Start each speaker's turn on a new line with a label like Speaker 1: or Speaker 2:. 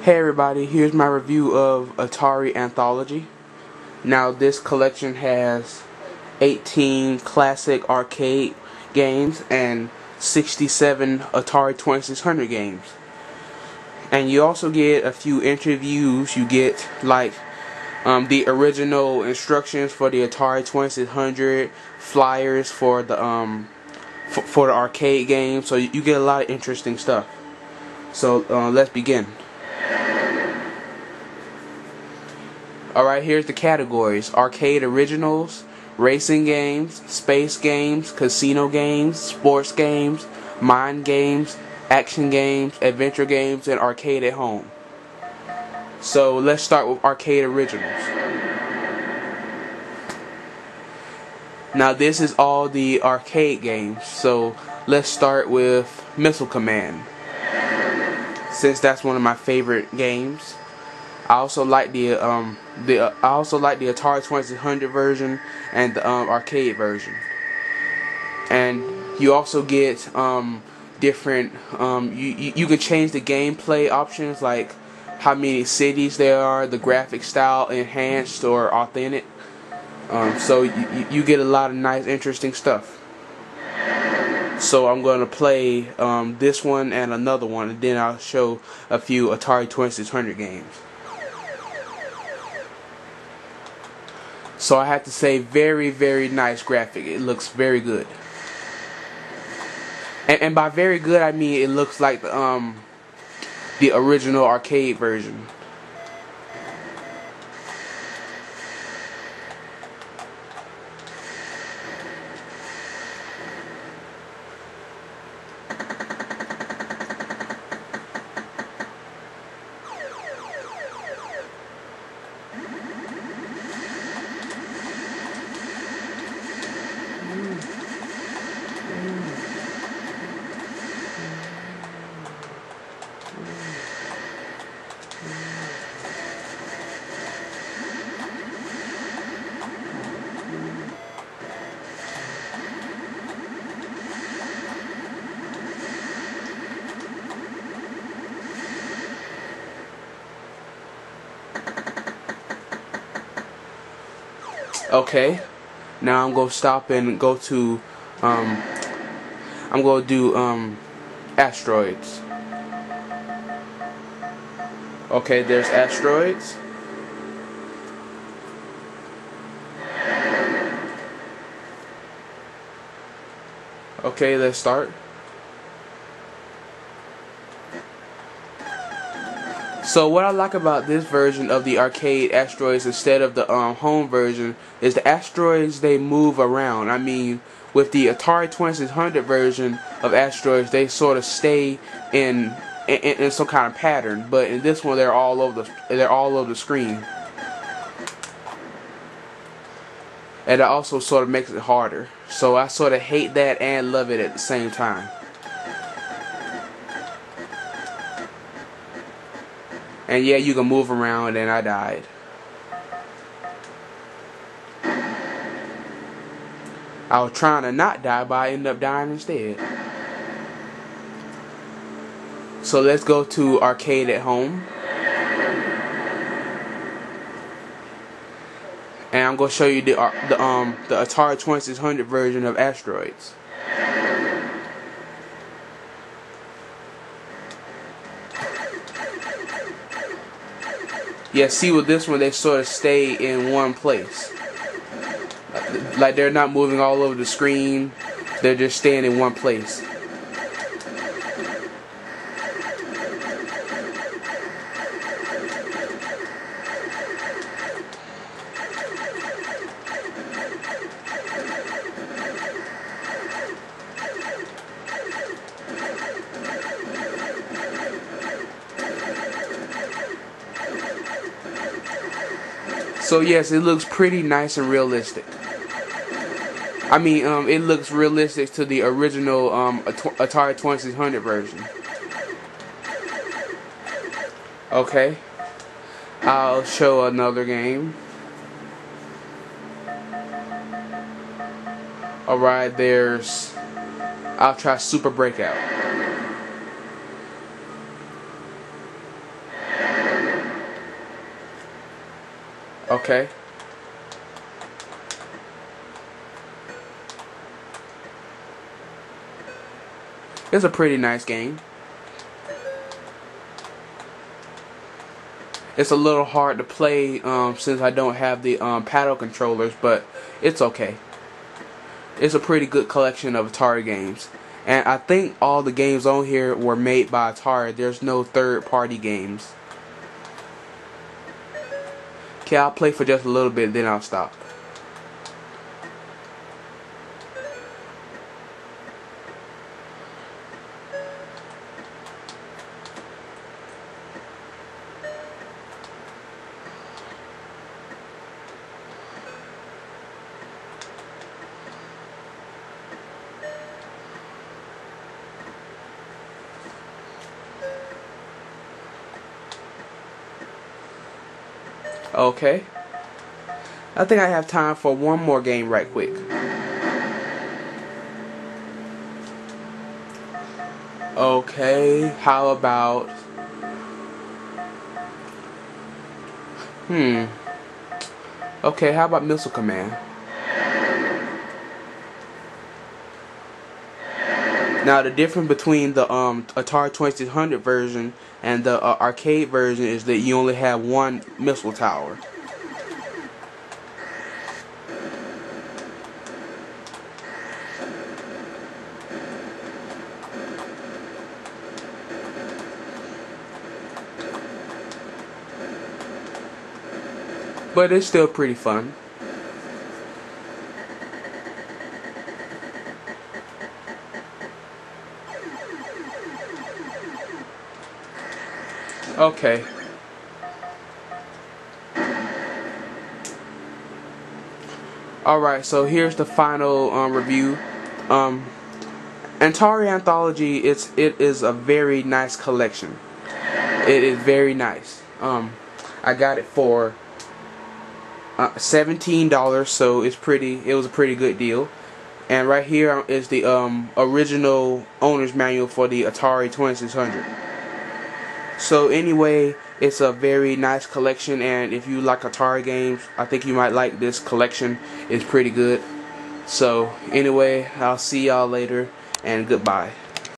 Speaker 1: Hey everybody, here's my review of Atari Anthology. Now this collection has 18 classic arcade games and 67 Atari 2600 games. And you also get a few interviews. You get like the original instructions for the Atari 2600, flyers for the for the arcade game. So you get a lot of interesting stuff. So let's begin. Alright, here's the categories: arcade originals, racing games, space games, casino games, sports games, mind games, action games, adventure games, and arcade at home. So let's start with arcade originals. Now this is all the arcade games, so let's start with Missile Command, since that's one of my favorite games. I also like the Atari 2600 version and the arcade version. And you also get different you can change the gameplay options, like how many cities there are, the graphic style, enhanced or authentic. So you get a lot of nice interesting stuff. So I'm going to play this one and another one, and then I'll show a few Atari 2600 games. So I have to say, very, very nice graphic. It looks very good. And by very good, I mean it looks like the original arcade version. Okay, now I'm gonna stop and go to I'm gonna do Asteroids. Okay, there's Asteroids. Okay, let's start. So what I like about this version of the arcade Asteroids instead of the home version is the Asteroids, they move around. I mean, with the Atari 2600 version of Asteroids, they sort of stay in some kind of pattern, but in this one they're all over the screen. And it also sort of makes it harder. So I sort of hate that and love it at the same time. And yeah, you can move around, and I died. I was trying to not die, but I ended up dying instead. So let's go to arcade at home. And I'm going to show you the Atari 2600 version of Asteroids. Yeah, see, with this one they sort of stay in one place. Like they're not moving all over the screen. They're just staying in one place. So yes, it looks pretty nice and realistic. I mean, it looks realistic to the original Atari 2600 version. Okay, I'll show another game. Alright, I'll try Super Breakout. Okay. It's a pretty nice game. It's a little hard to play since I don't have the paddle controllers, but it's okay. It's a pretty good collection of Atari games. And I think all the games on here were made by Atari. There's no third-party games. Okay, I'll play for just a little bit, then I'll stop. Okay. I think I have time for one more game right quick. Okay, how about... Okay, how about Missile Command? Now the difference between the Atari 2600 version and the arcade version is that you only have one missile tower. But it's still pretty fun. Okay. Alright, so here's the final review. Atari Anthology, it is a very nice collection. It is very nice. I got it for $17, so it was a pretty good deal. And right here is the original owner's manual for the Atari 2600. So anyway, it's a very nice collection, and if you like Atari games, I think you might like this collection. It's pretty good. So anyway, I'll see y'all later, and goodbye.